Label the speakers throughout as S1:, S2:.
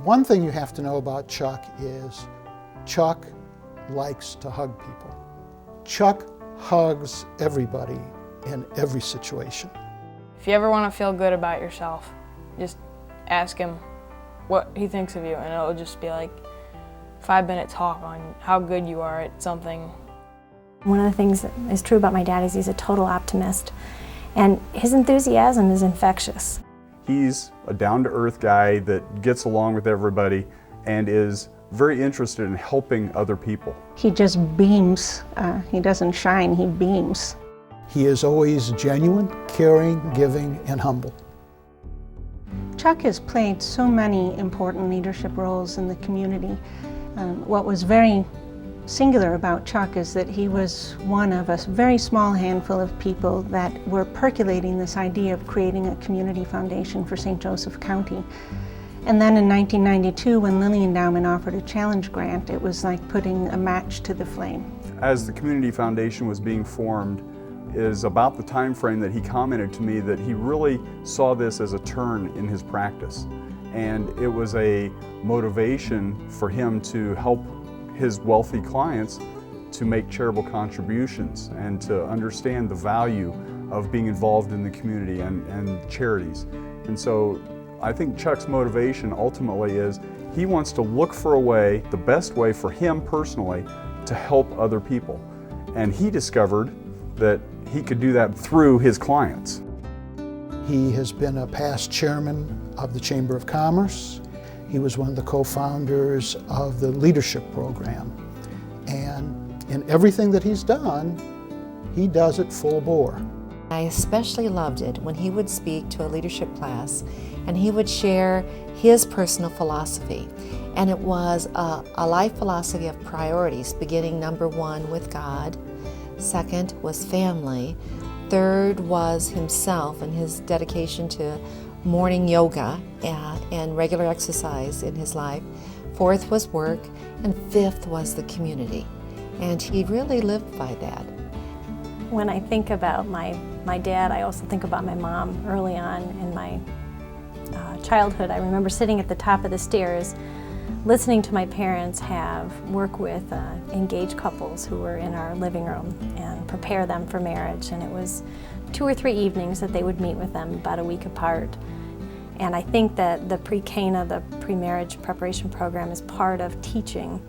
S1: One thing you have to know about Chuck is Chuck likes to hug people. Chuck hugs everybody in every situation.
S2: If you ever want to feel good about yourself, just ask him what he thinks of you, and it'll just be like 5-minute talk on how good you are at something.
S3: One of the things that is true about my dad is he's a total optimist, and his enthusiasm is infectious.
S4: He's a down-to-earth guy that gets along with everybody and is very interested in helping other people.
S5: He just beams. He doesn't shine, he beams.
S1: He is always genuine, caring, giving, and humble.
S5: Chuck has played so many important leadership roles in the community. What was very singular about Chuck is that he was one of a very small handful of people that were percolating this idea of creating a community foundation for St. Joseph County. And then in 1992, when Lilly Endowment offered a challenge grant, it was like putting a match to the flame.
S4: As the community foundation was being formed, is about the time frame that he commented to me that he really saw this as a turn in his practice. And it was a motivation for him to help his wealthy clients to make charitable contributions and to understand the value of being involved in the community and charities. And so I think Chuck's motivation ultimately is he wants to look for a way, the best way for him personally, to help other people. And he discovered that he could do that through his clients.
S1: He has been a past chairman of the Chamber of Commerce. He was one of the co-founders of the leadership program. And in everything that he's done, he does it full bore.
S6: I especially loved it when he would speak to a leadership class and he would share his personal philosophy. And it was a life philosophy of priorities, beginning number 1 with God, second was family, third was himself and his dedication to morning yoga and regular exercise in his life, fourth was work, and fifth was the community. And he really lived by that.
S3: When I think about my dad, I also think about my mom. Early on in my childhood, I remember sitting at the top of the stairs listening to my parents work with engaged couples who were in our living room and prepare them for marriage. And it was 2 or 3 evenings that they would meet with them about a week apart. And I think that the pre-CANA, the pre-marriage preparation program, is part of teaching.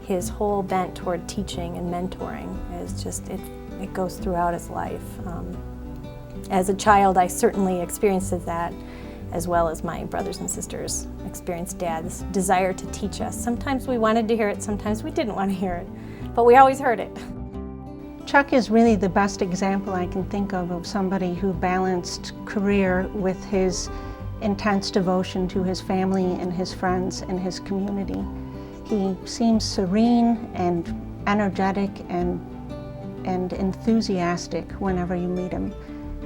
S3: His whole bent toward teaching and mentoring is just, it goes throughout his life. As a child, I certainly experienced that, as well as my brothers and sisters experienced Dad's desire to teach us. Sometimes we wanted to hear it, sometimes we didn't want to hear it, but we always heard it.
S5: Chuck is really the best example I can think of somebody who balanced career with his intense devotion to his family and his friends and his community. He seems serene and energetic and enthusiastic whenever you meet him.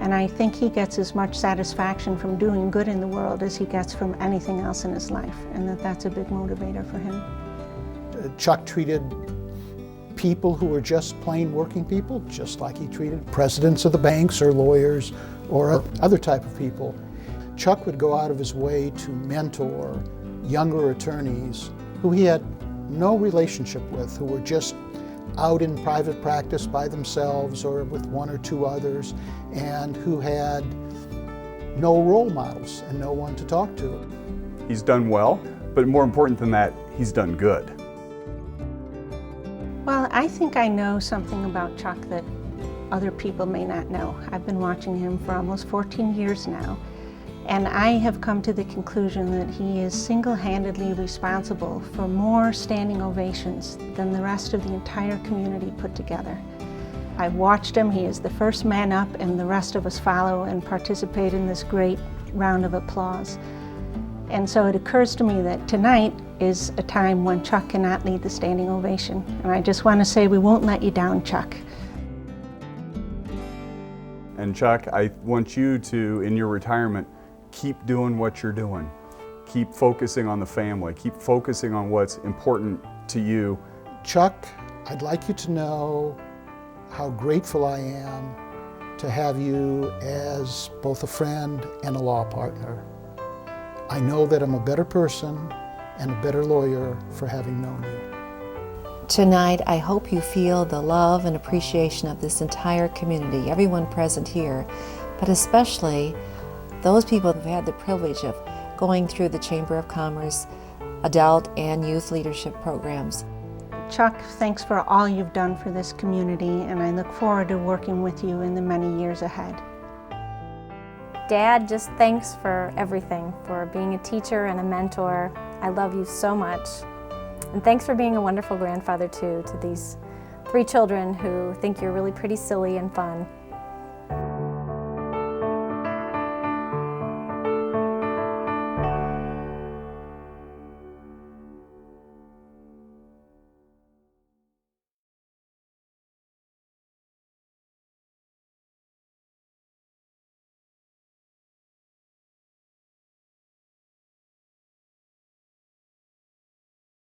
S5: And I think he gets as much satisfaction from doing good in the world as he gets from anything else in his life, and that's a big motivator for him.
S1: Chuck treated people who were just plain working people just like he treated presidents of the banks or lawyers or other type of people. Chuck would go out of his way to mentor younger attorneys who he had no relationship with, who were just out in private practice by themselves or with 1 or 2 others, and who had no role models and no one to talk to.
S4: He's done well, but more important than that, he's done good.
S5: Well, I think I know something about Chuck that other people may not know. I've been watching him for almost 14 years now, and I have come to the conclusion that he is single-handedly responsible for more standing ovations than the rest of the entire community put together. I've watched him. He is the first man up, and the rest of us follow and participate in this great round of applause. And so it occurs to me that tonight is a time when Chuck cannot lead the standing ovation. And I just want to say we won't let you down, Chuck.
S4: And Chuck, I want you to, in your retirement, keep doing what you're doing. Keep focusing on the family. Keep focusing on what's important to you.
S1: Chuck, I'd like you to know how grateful I am to have you as both a friend and a law partner. I know that I'm a better person and a better lawyer for having known you.
S6: Tonight, I hope you feel the love and appreciation of this entire community, everyone present here, but especially those people who've had the privilege of going through the Chamber of Commerce adult and youth leadership programs.
S5: Chuck, thanks for all you've done for this community, and I look forward to working with you in the many years ahead.
S3: Dad, just thanks for everything, for being a teacher and a mentor. I love you so much. And thanks for being a wonderful grandfather too, to these 3 children who think you're really pretty silly and fun.